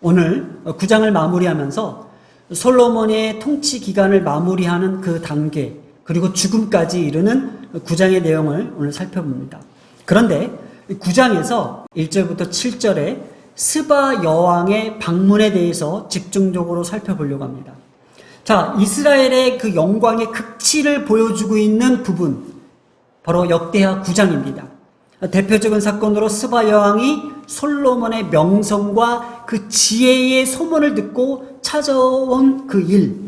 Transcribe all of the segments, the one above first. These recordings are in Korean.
오늘 9장을 마무리하면서 솔로몬의 통치 기간을 마무리하는 그 단계, 그리고 죽음까지 이르는 9장의 내용을 오늘 살펴봅니다. 그런데 9장에서 1절부터 7절에 스바 여왕의 방문에 대해서 집중적으로 살펴보려고 합니다. 자, 이스라엘의 그 영광의 극치를 보여주고 있는 부분, 바로 역대하 9장입니다. 대표적인 사건으로 스바 여왕이 솔로몬의 명성과 그 지혜의 소문을 듣고 찾아온 그 일,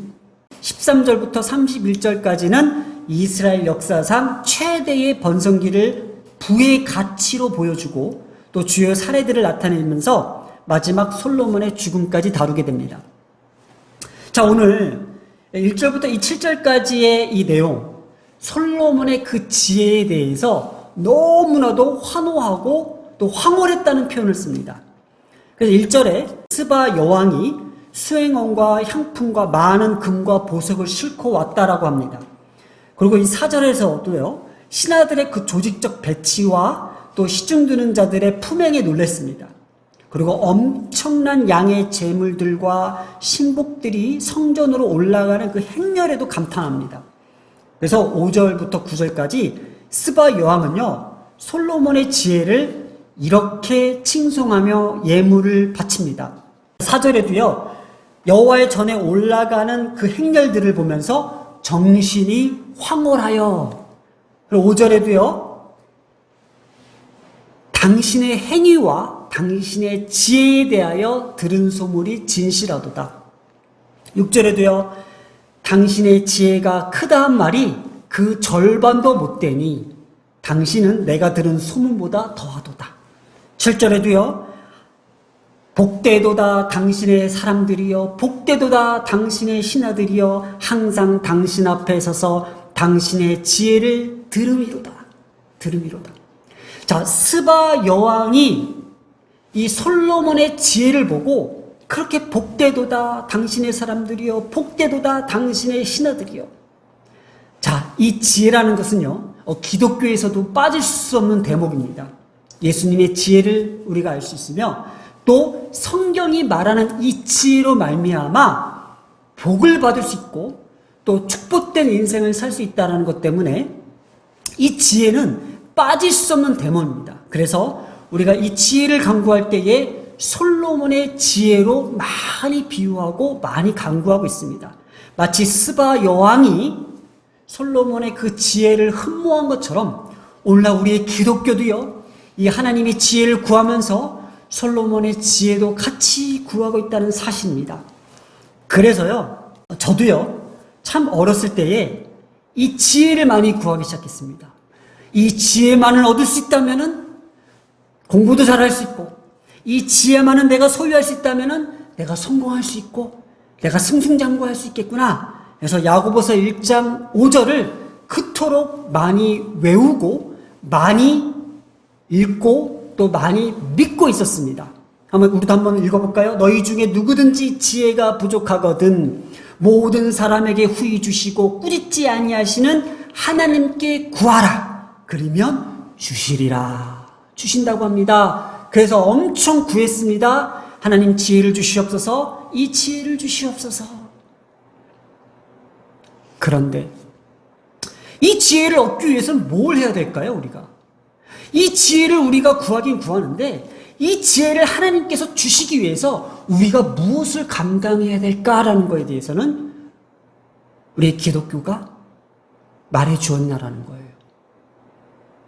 13절부터 31절까지는 이스라엘 역사상 최대의 번성기를 부의 가치로 보여주고 또 주요 사례들을 나타내면서 마지막 솔로몬의 죽음까지 다루게 됩니다. 자, 오늘 1절부터 7절까지의 이 내용, 솔로몬의 그 지혜에 대해서 너무나도 환호하고 또 황홀했다는 표현을 씁니다. 그래서 1절에 스바 여왕이 수행원과 향품과 많은 금과 보석을 싣고 왔다라고 합니다. 그리고 이 4절에서도요, 신하들의 그 조직적 배치와 또 시중드는 자들의 품행에 놀랐습니다. 그리고 엄청난 양의 재물들과 신복들이 성전으로 올라가는 그 행렬에도 감탄합니다. 그래서 5절부터 9절까지 스바 여왕은요, 솔로몬의 지혜를 이렇게 칭송하며 예물을 바칩니다. 4절에도요, 여호와의 전에 올라가는 그 행렬들을 보면서 정신이 황홀하여, 그리고 5절에도요, 당신의 행위와 당신의 지혜에 대하여 들은 소문이 진실하도다. 6절에도요, 당신의 지혜가 크다 한 말이 그 절반도 못 되니 당신은 내가 들은 소문보다 더하도다. 7절에도요, 복되도다 당신의 사람들이여, 복되도다 당신의 신하들이여, 항상 당신 앞에 서서 당신의 지혜를 들음이로다. 들음이로다. 자, 스바 여왕이 이 솔로몬의 지혜를 보고 그렇게 복되도다 당신의 사람들이여, 복되도다 당신의 신하들이여. 자, 이 지혜라는 것은요, 기독교에서도 빠질 수 없는 대목입니다. 예수님의 지혜를 우리가 알 수 있으며 또 성경이 말하는 이 지혜로 말미암아 복을 받을 수 있고 또 축복된 인생을 살 수 있다는 것 때문에 이 지혜는 빠질 수 없는 대목입니다. 그래서 우리가 이 지혜를 강구할 때에 솔로몬의 지혜로 많이 비유하고 많이 강구하고 있습니다. 마치 스바 여왕이 솔로몬의 그 지혜를 흠모한 것처럼 오늘날 우리의 기독교도요, 이 하나님의 지혜를 구하면서 솔로몬의 지혜도 같이 구하고 있다는 사실입니다. 그래서요, 저도요, 참 어렸을 때에 이 지혜를 많이 구하기 시작했습니다. 이 지혜만을 얻을 수 있다면은 공부도 잘할 수 있고, 이 지혜만은 내가 소유할 수 있다면은 내가 성공할 수 있고, 내가 승승장구할 수 있겠구나. 그래서 야고보서 1장 5절을 그토록 많이 외우고 많이 읽고 또 많이 믿고 있었습니다. 우리도 한번 읽어볼까요? 너희 중에 누구든지 지혜가 부족하거든 모든 사람에게 후히 주시고 꾸짖지 아니하시는 하나님께 구하라. 그러면 주시리라. 주신다고 합니다. 그래서 엄청 구했습니다. 하나님 지혜를 주시옵소서. 이 지혜를 주시옵소서. 그런데 이 지혜를 얻기 위해서는 뭘 해야 될까요, 우리가? 이 지혜를 우리가 구하긴 구하는데 이 지혜를 하나님께서 주시기 위해서 우리가 무엇을 감당해야 될까라는 것에 대해서는 우리 기독교가 말해 주었냐라는 거예요.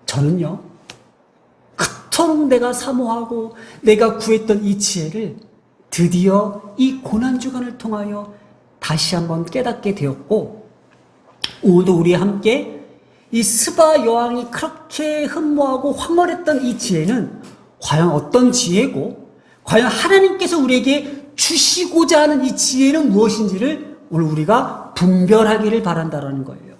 저는요, 그토록 내가 사모하고 내가 구했던 이 지혜를 드디어 이 고난주간을 통하여 다시 한번 깨닫게 되었고, 오늘도 우리 함께 이 스바 여왕이 그렇게 흠모하고 황홀했던 이 지혜는 과연 어떤 지혜고, 과연 하나님께서 우리에게 주시고자 하는 이 지혜는 무엇인지를 오늘 우리가 분별하기를 바란다는 거예요.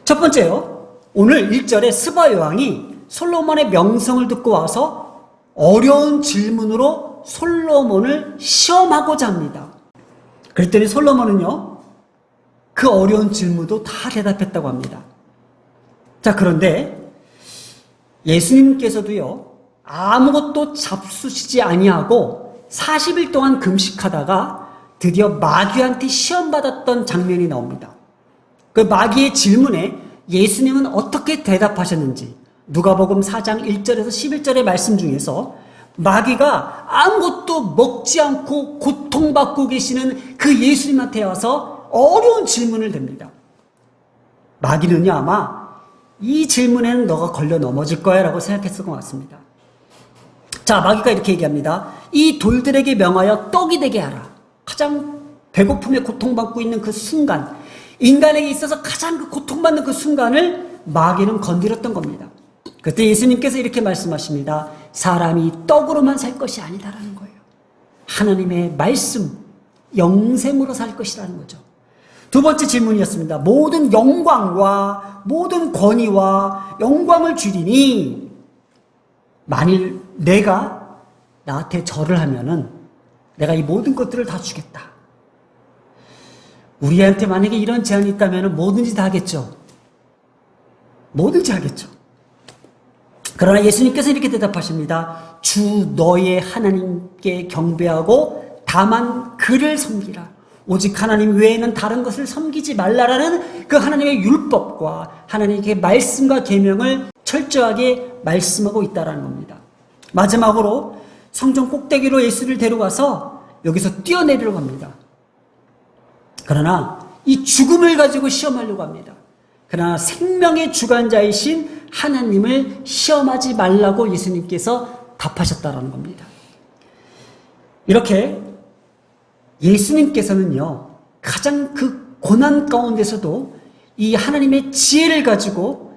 첫 번째요, 오늘 1절에 스바 여왕이 솔로몬의 명성을 듣고 와서 어려운 질문으로 솔로몬을 시험하고자 합니다. 그랬더니 솔로몬은요, 그 어려운 질문도 다 대답했다고 합니다. 자, 그런데 예수님께서도요, 아무것도 잡수시지 아니하고 40일 동안 금식하다가 드디어 마귀한테 시험받았던 장면이 나옵니다. 그 마귀의 질문에 예수님은 어떻게 대답하셨는지 누가복음 4장 1절에서 11절의 말씀 중에서 마귀가 아무것도 먹지 않고 고통받고 계시는 그 예수님한테 와서 어려운 질문을 댑니다. 마귀는요, 아마 이 질문에는 너가 걸려 넘어질 거야 라고 생각했을 것 같습니다. 자, 마귀가 이렇게 얘기합니다. 이 돌들에게 명하여 떡이 되게 하라. 가장 배고픔에 고통받고 있는 그 순간, 인간에게 있어서 가장 그 고통받는 그 순간을 마귀는 건드렸던 겁니다. 그때 예수님께서 이렇게 말씀하십니다. 사람이 떡으로만 살 것이 아니다라는 거예요. 하나님의 말씀, 영생으로 살 것이라는 거죠. 두 번째 질문이었습니다. 모든 영광과 모든 권위와 영광을 주리니 만일 내가 나한테 절을 하면은 내가 이 모든 것들을 다 주겠다. 우리한테 만약에 이런 제안이 있다면 뭐든지 다 하겠죠. 뭐든지 하겠죠. 그러나 예수님께서 이렇게 대답하십니다. 주 너의 하나님께 경배하고 다만 그를 섬기라. 오직 하나님 외에는 다른 것을 섬기지 말라라는 그 하나님의 율법과 하나님의 말씀과 계명을 철저하게 말씀하고 있다는 겁니다. 마지막으로 성전 꼭대기로 예수를 데려가서 여기서 뛰어내리려고 합니다. 그러나 이 죽음을 가지고 시험하려고 합니다. 그러나 생명의 주관자이신 하나님을 시험하지 말라고 예수님께서 답하셨다는 겁니다. 이렇게 예수님께서는요, 가장 그 고난 가운데서도 이 하나님의 지혜를 가지고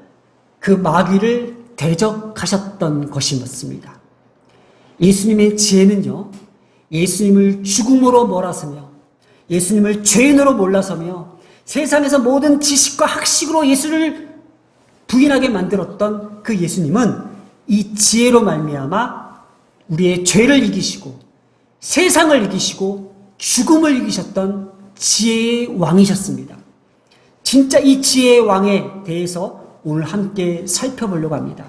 그 마귀를 대적하셨던 것이었습니다. 예수님의 지혜는요, 예수님을 죽음으로 몰아서며 예수님을 죄인으로 몰라서며 세상에서 모든 지식과 학식으로 예수를 부인하게 만들었던 그 예수님은 이 지혜로 말미암아 우리의 죄를 이기시고 세상을 이기시고 죽음을 이기셨던 지혜의 왕이셨습니다. 진짜 이 지혜의 왕에 대해서 오늘 함께 살펴보려고 합니다.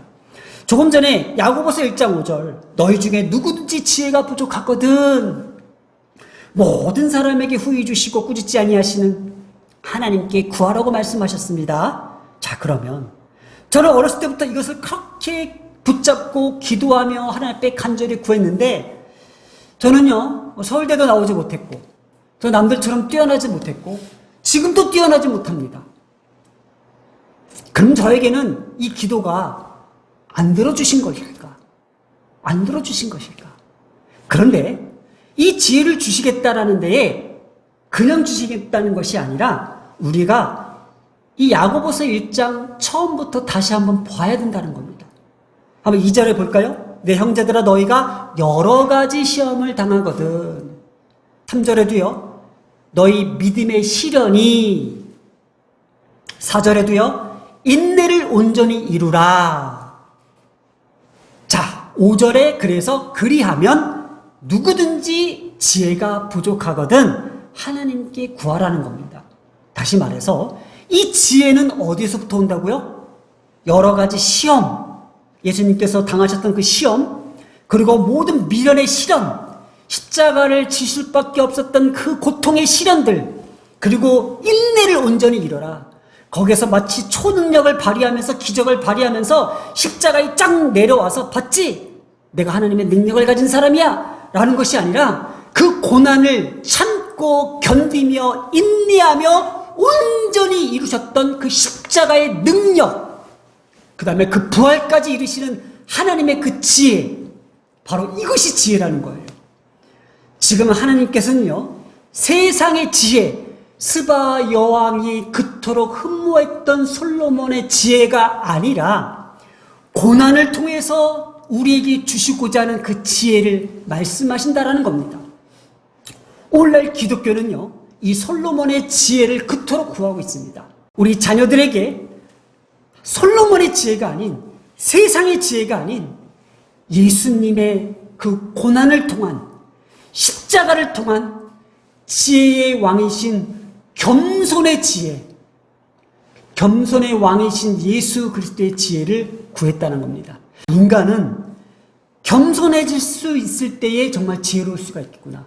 조금 전에 야고보서 1장 5절 너희 중에 누구든지 지혜가 부족하거든 모든 사람에게 후히 주시고 꾸짖지 아니하시는 하나님께 구하라고 말씀하셨습니다. 자, 그러면 저는 어렸을 때부터 이것을 그렇게 붙잡고 기도하며 하나님 앞에 간절히 구했는데 저는요, 서울대도 나오지 못했고 저 남들처럼 뛰어나지 못했고 지금도 뛰어나지 못합니다. 그럼 저에게는 이 기도가 안 들어주신 것일까? 안 들어주신 것일까? 그런데 이 지혜를 주시겠다라는 데에 그냥 주시겠다는 것이 아니라 우리가 이 야고보서 1장 처음부터 다시 한번 봐야 된다는 겁니다. 한번 2절에 볼까요? 내 형제들아 너희가 여러 가지 시험을 당하거든. 3절에도요. 너희 믿음의 시련이 4절에도요. 인내를 온전히 이루라. 자, 5절에 그래서 그리하면 누구든지 지혜가 부족하거든 하나님께 구하라는 겁니다. 다시 말해서 이 지혜는 어디서부터 온다고요? 여러 가지 시험, 예수님께서 당하셨던 그 시험, 그리고 모든 미련의 시련, 십자가를 지실 수밖에 없었던 그 고통의 시련들, 그리고 인내를 온전히 이뤄라. 거기에서 마치 초능력을 발휘하면서 기적을 발휘하면서 십자가에 쫙 내려와서 봤지? 내가 하나님의 능력을 가진 사람이야 라는 것이 아니라 그 고난을 참고 견디며 인내하며 온전히 이루셨던 그 십자가의 능력, 그 다음에 그 부활까지 이루시는 하나님의 그 지혜, 바로 이것이 지혜라는 거예요. 지금 하나님께서는요, 세상의 지혜, 스바 여왕이 그토록 흠모했던 솔로몬의 지혜가 아니라 고난을 통해서 우리에게 주시고자 하는 그 지혜를 말씀하신다라는 겁니다. 오늘날 기독교는요, 이 솔로몬의 지혜를 그토록 구하고 있습니다. 우리 자녀들에게 솔로몬의 지혜가 아닌, 세상의 지혜가 아닌 예수님의 그 고난을 통한, 십자가를 통한 지혜의 왕이신 겸손의 지혜, 겸손의 왕이신 예수 그리스도의 지혜를 구했다는 겁니다. 인간은 겸손해질 수 있을 때에 정말 지혜로울 수가 있겠구나.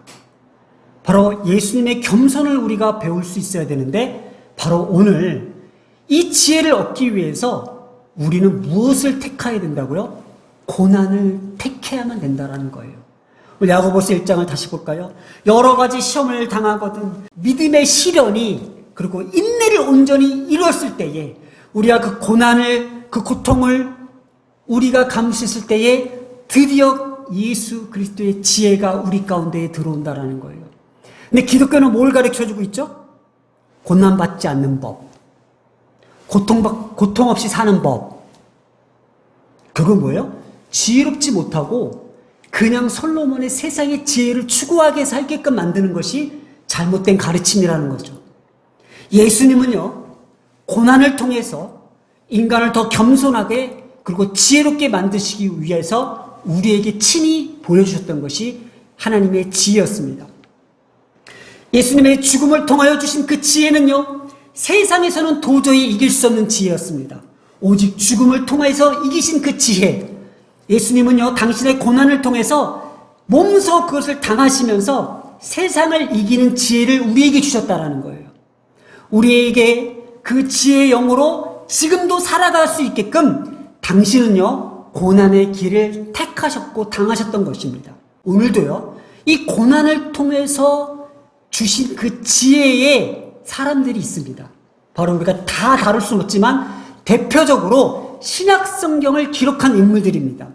바로 예수님의 겸손을 우리가 배울 수 있어야 되는데, 바로 오늘 이 지혜를 얻기 위해서 우리는 무엇을 택해야 된다고요? 고난을 택해야만 된다는 거예요. 우리 야고보서 1장을 다시 볼까요? 여러 가지 시험을 당하거든 믿음의 시련이, 그리고 인내를 온전히 이루었을 때에 우리가 그 고난을, 그 고통을 우리가 감수했을 때에 드디어 예수 그리스도의 지혜가 우리 가운데에 들어온다라는 거예요. 근데 기독교는 뭘 가르쳐주고 있죠? 고난받지 않는 법, 고통 없이 사는 법. 그건 뭐예요? 지혜롭지 못하고 그냥 솔로몬의 세상의 지혜를 추구하게 살게끔 만드는 것이 잘못된 가르침이라는 거죠. 예수님은요, 고난을 통해서 인간을 더 겸손하게 그리고 지혜롭게 만드시기 위해서 우리에게 친히 보여주셨던 것이 하나님의 지혜였습니다. 예수님의 죽음을 통하여 주신 그 지혜는요, 세상에서는 도저히 이길 수 없는 지혜였습니다. 오직 죽음을 통해서 이기신 그 지혜, 예수님은요, 당신의 고난을 통해서 몸소 그것을 당하시면서 세상을 이기는 지혜를 우리에게 주셨다라는 거예요. 우리에게 그 지혜의 영으로 지금도 살아갈 수 있게끔 당신은요, 고난의 길을 택하셨고 당하셨던 것입니다. 오늘도요, 이 고난을 통해서 주신 그 지혜의 사람들이 있습니다. 바로 우리가 다 다룰 수는 없지만 대표적으로 신약성경을 기록한 인물들입니다.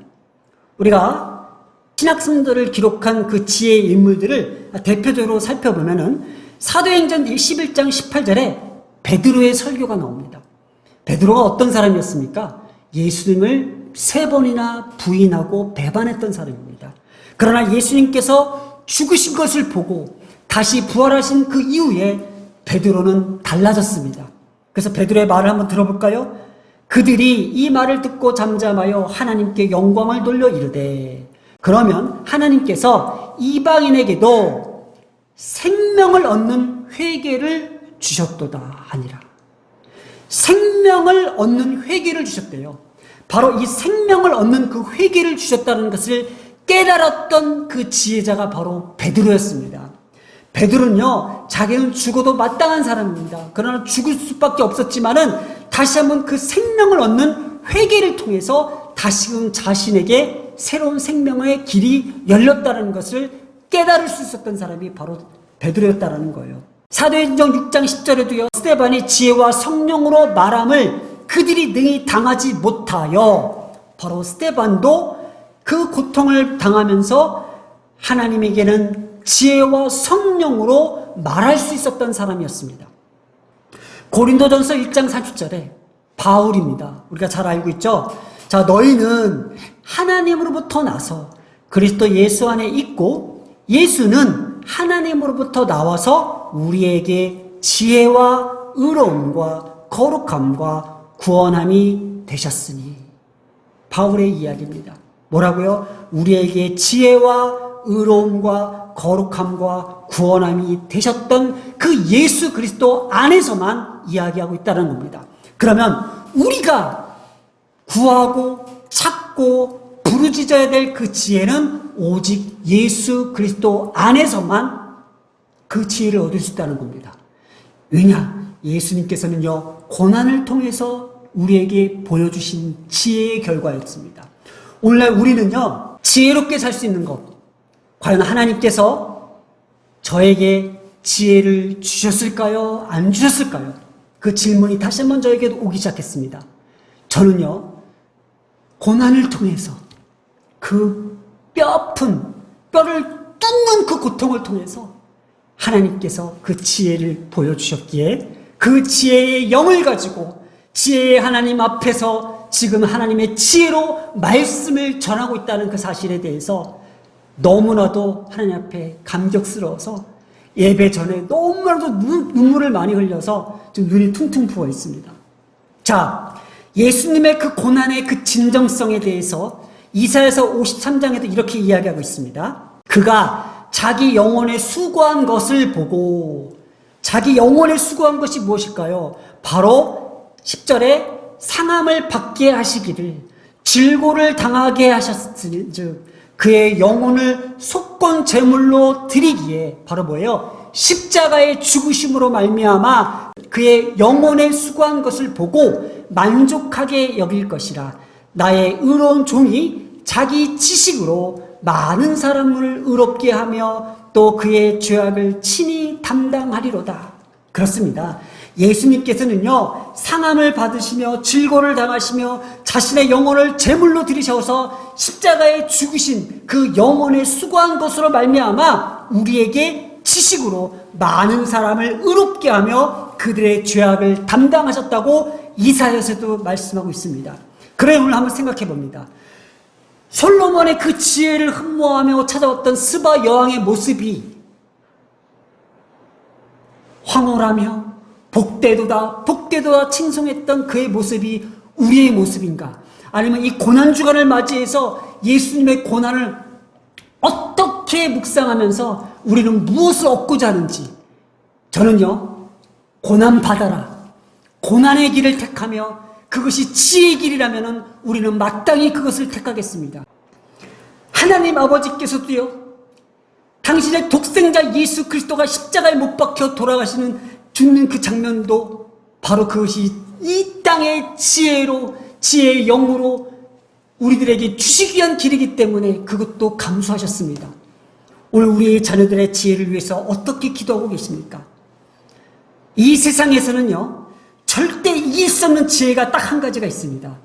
우리가 신약성경을 기록한 그 지혜의 인물들을 대표적으로 살펴보면은 사도행전 11장 18절에 베드로의 설교가 나옵니다. 베드로가 어떤 사람이었습니까? 예수님을 3번이나 부인하고 배반했던 사람입니다. 그러나 예수님께서 죽으신 것을 보고 다시 부활하신 그 이후에 베드로는 달라졌습니다. 그래서 베드로의 말을 한번 들어볼까요? 그들이 이 말을 듣고 잠잠하여 하나님께 영광을 돌려 이르되, 그러면 하나님께서 이방인에게도 생명을 얻는 회개를 주셨도다 하니라. 생명을 얻는 회개를 주셨대요. 바로 이 생명을 얻는 그 회개를 주셨다는 것을 깨달았던 그 지혜자가 바로 베드로였습니다. 베드로는요, 자기는 죽어도 마땅한 사람입니다. 그러나 죽을 수밖에 없었지만은 다시 한번 그 생명을 얻는 회개를 통해서 다시금 자신에게 새로운 생명의 길이 열렸다는 것을 깨달을 수 있었던 사람이 바로 베드로였다는 거예요. 사도행전 6장 10절에도요, 스데반이 지혜와 성령으로 말함을 그들이 능히 당하지 못하여, 바로 스데반도 그 고통을 당하면서 하나님에게는 지혜와 성령으로 말할 수 있었던 사람이었습니다. 고린도전서 1장 30절에 바울입니다. 우리가 잘 알고 있죠? 자, 너희는 하나님으로부터 나서 그리스도 예수 안에 있고 예수는 하나님으로부터 나와서 우리에게 지혜와 의로움과 거룩함과 구원함이 되셨으니. 바울의 이야기입니다. 뭐라고요? 우리에게 지혜와 의로움과 거룩함과 구원함이 되셨던 그 예수 그리스도 안에서만 이야기하고 있다는 겁니다. 그러면 우리가 구하고 찾고 부르짖어야 될 그 지혜는 오직 예수 그리스도 안에서만 그 지혜를 얻을 수 있다는 겁니다. 왜냐? 예수님께서는요, 고난을 통해서 우리에게 보여주신 지혜의 결과였습니다. 오늘날 우리는요, 지혜롭게 살 수 있는 것, 과연 하나님께서 저에게 지혜를 주셨을까요? 안 주셨을까요? 그 질문이 다시 한번 저에게 오기 시작했습니다. 저는요, 고난을 통해서 그 뼈아픈 뼈를 뚫는 그 고통을 통해서 하나님께서 그 지혜를 보여주셨기에 그 지혜의 영을 가지고 지혜의 하나님 앞에서 지금 하나님의 지혜로 말씀을 전하고 있다는 그 사실에 대해서 너무나도 하나님 앞에 감격스러워서 예배 전에 너무나도 눈물을 많이 흘려서 지금 눈이 퉁퉁 부어 있습니다. 자, 예수님의 그 고난의 그 진정성에 대해서 이사야서 53장에도 이렇게 이야기하고 있습니다. 그가 자기 영혼에 수고한 것을 보고, 자기 영혼에 수고한 것이 무엇일까요? 바로 10절에 상함을 받게 하시기를, 질고를 당하게 하셨으니 즉 그의 영혼을 속건 제물로 드리기에 바로 뭐예요? 십자가의 죽으심으로 말미암아 그의 영혼에 수고한 것을 보고 만족하게 여길 것이라. 나의 의로운 종이 자기 지식으로 많은 사람을 의롭게 하며 또 그의 죄악을 친히 담당하리로다. 그렇습니다. 예수님께서는요, 상함을 받으시며 질고를 당하시며 자신의 영혼을 제물로 드리셔서 십자가에 죽으신 그 영혼에 수고한 것으로 말미암아 우리에게 지식으로 많은 사람을 의롭게 하며 그들의 죄악을 담당하셨다고 이사야서도 말씀하고 있습니다. 그래, 오늘 한번 생각해 봅니다. 솔로몬의 그 지혜를 흠모하며 찾아왔던 스바 여왕의 모습이 황홀하며 복되도다 복되도다 칭송했던 그의 모습이 우리의 모습인가? 아니면 이 고난주간을 맞이해서 예수님의 고난을 어떻게 묵상하면서 우리는 무엇을 얻고자 하는지, 저는요, 고난 받아라, 고난의 길을 택하며 그것이 지혜의 길이라면 우리는 마땅히 그것을 택하겠습니다. 하나님 아버지께서도요, 당신의 독생자 예수 그리스도가 십자가에 못 박혀 돌아가시는 죽는 그 장면도 바로 그것이 이 땅의 지혜로, 지혜의 영으로 우리들에게 주시기 위한 길이기 때문에 그것도 감수하셨습니다. 오늘 우리의 자녀들의 지혜를 위해서 어떻게 기도하고 계십니까? 이 세상에서는요, 절대 이길 수 없는 지혜가 딱 한 가지가 있습니다.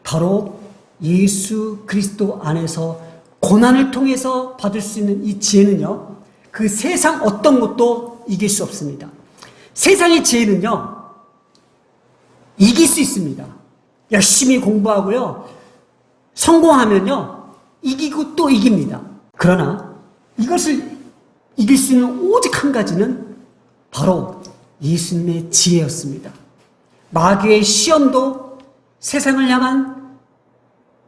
바로 예수 그리스도 안에서 고난을 통해서 받을 수 있는 이 지혜는요, 그 세상 어떤 것도 이길 수 없습니다. 세상의 지혜는요, 이길 수 있습니다. 열심히 공부하고요, 성공하면요, 이기고 또 이깁니다. 그러나 이것을 이길 수 있는 오직 한 가지는 바로 예수님의 지혜였습니다. 마귀의 시험도, 세상을 향한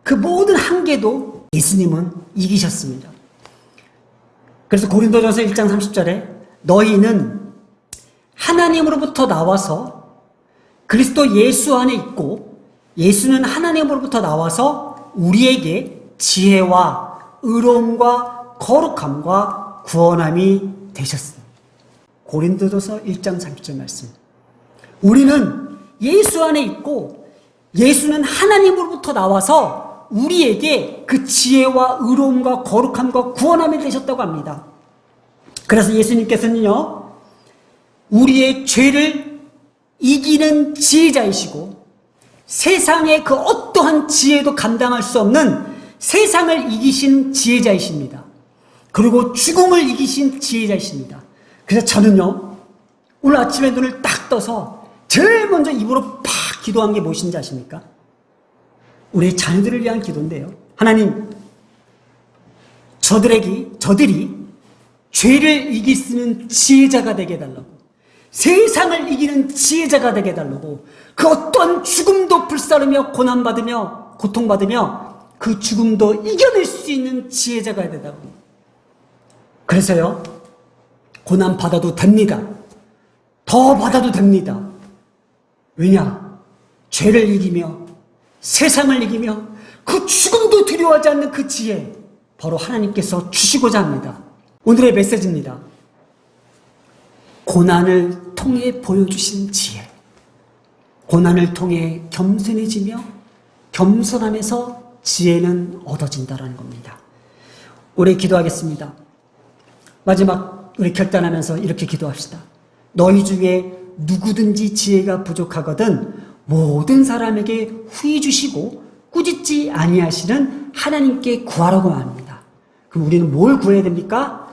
그 모든 한계도 예수님은 이기셨습니다. 그래서 고린도전서 1장 30절에 너희는 하나님으로부터 나와서 그리스도 예수 안에 있고 예수는 하나님으로부터 나와서 우리에게 지혜와 의로움과 거룩함과 구원함이 되셨습니다. 고린도전서 1장 30절 말씀. 우리는 예수 안에 있고 예수는 하나님으로부터 나와서 우리에게 그 지혜와 의로움과 거룩함과 구원함이 되셨다고 합니다. 그래서 예수님께서는요, 우리의 죄를 이기는 지혜자이시고 세상의 그 어떠한 지혜도 감당할 수 없는 세상을 이기신 지혜자이십니다. 그리고 죽음을 이기신 지혜자이십니다. 그래서 저는요, 오늘 아침에 눈을 딱 떠서 제일 먼저 입으로 팍 기도한 게 무엇인지 아십니까? 우리 자녀들을 위한 기도인데요. 하나님, 저들이 죄를 이길 수 있는 지혜자가 되게 해달라고, 세상을 이기는 지혜자가 되게 해달라고, 그 어떤 죽음도 불사르며 고난받으며 고통받으며 그 죽음도 이겨낼 수 있는 지혜자가 되다고. 그래서요, 고난 받아도 됩니다. 더 받아도 됩니다. 왜냐? 죄를 이기며 세상을 이기며 그 죽음도 두려워하지 않는 그 지혜, 바로 하나님께서 주시고자 합니다. 오늘의 메시지입니다. 고난을 통해 보여주신 지혜, 고난을 통해 겸손해지며 겸손함에서 지혜는 얻어진다라는 겁니다. 우리 기도하겠습니다. 마지막 우리 결단하면서 이렇게 기도합시다. 너희 중에 누구든지 지혜가 부족하거든 모든 사람에게 후히 주시고 꾸짖지 아니하시는 하나님께 구하라고 합니다. 그럼 우리는 뭘 구해야 됩니까?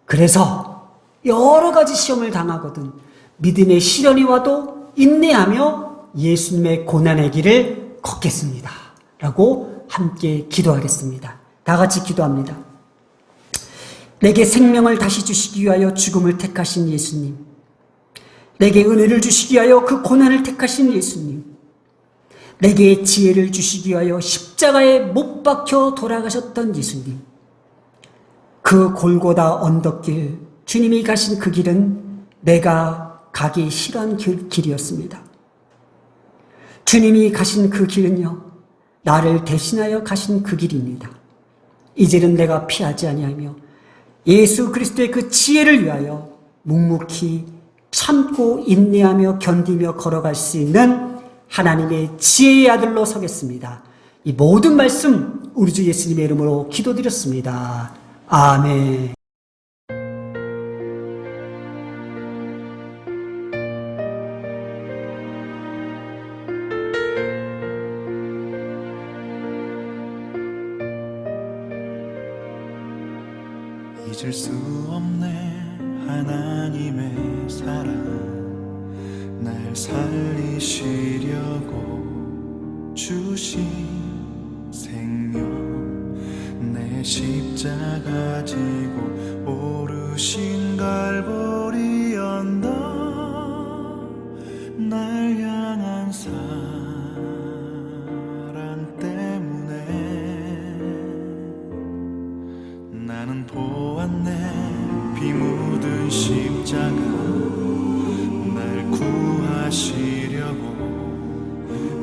그래서 여러 가지 시험을 당하거든 믿음의 시련이 와도 인내하며 예수님의 고난의 길을 걷겠습니다. 라고 함께 기도하겠습니다. 다 같이 기도합니다. 내게 생명을 다시 주시기 위하여 죽음을 택하신 예수님, 내게 은혜를 주시기 위하여 그 고난을 택하신 예수님, 내게 지혜를 주시기 위하여 십자가에 못 박혀 돌아가셨던 예수님, 그 골고다 언덕길, 주님이 가신 그 길은 내가 가기 싫어한 길이었습니다. 주님이 가신 그 길은요, 나를 대신하여 가신 그 길입니다. 이제는 내가 피하지 아니하며 예수 그리스도의 그 지혜를 위하여 묵묵히 참고 인내하며 견디며 걸어갈 수 있는 하나님의 지혜의 아들로 서겠습니다. 이 모든 말씀 우리 주 예수님의 이름으로 기도드렸습니다. 아멘. 잊을 수 없네 하나님의 사랑 날 살리시려고 주신 생명 내 십자가 지고 오르신 갈보리 언덕 날 향한 사랑 때문에 나는 보았네 피 묻은 십자가 날 구하시려고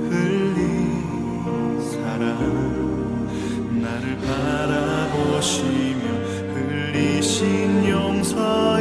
흘린 사랑 나를 바라보시며 흘리신 용서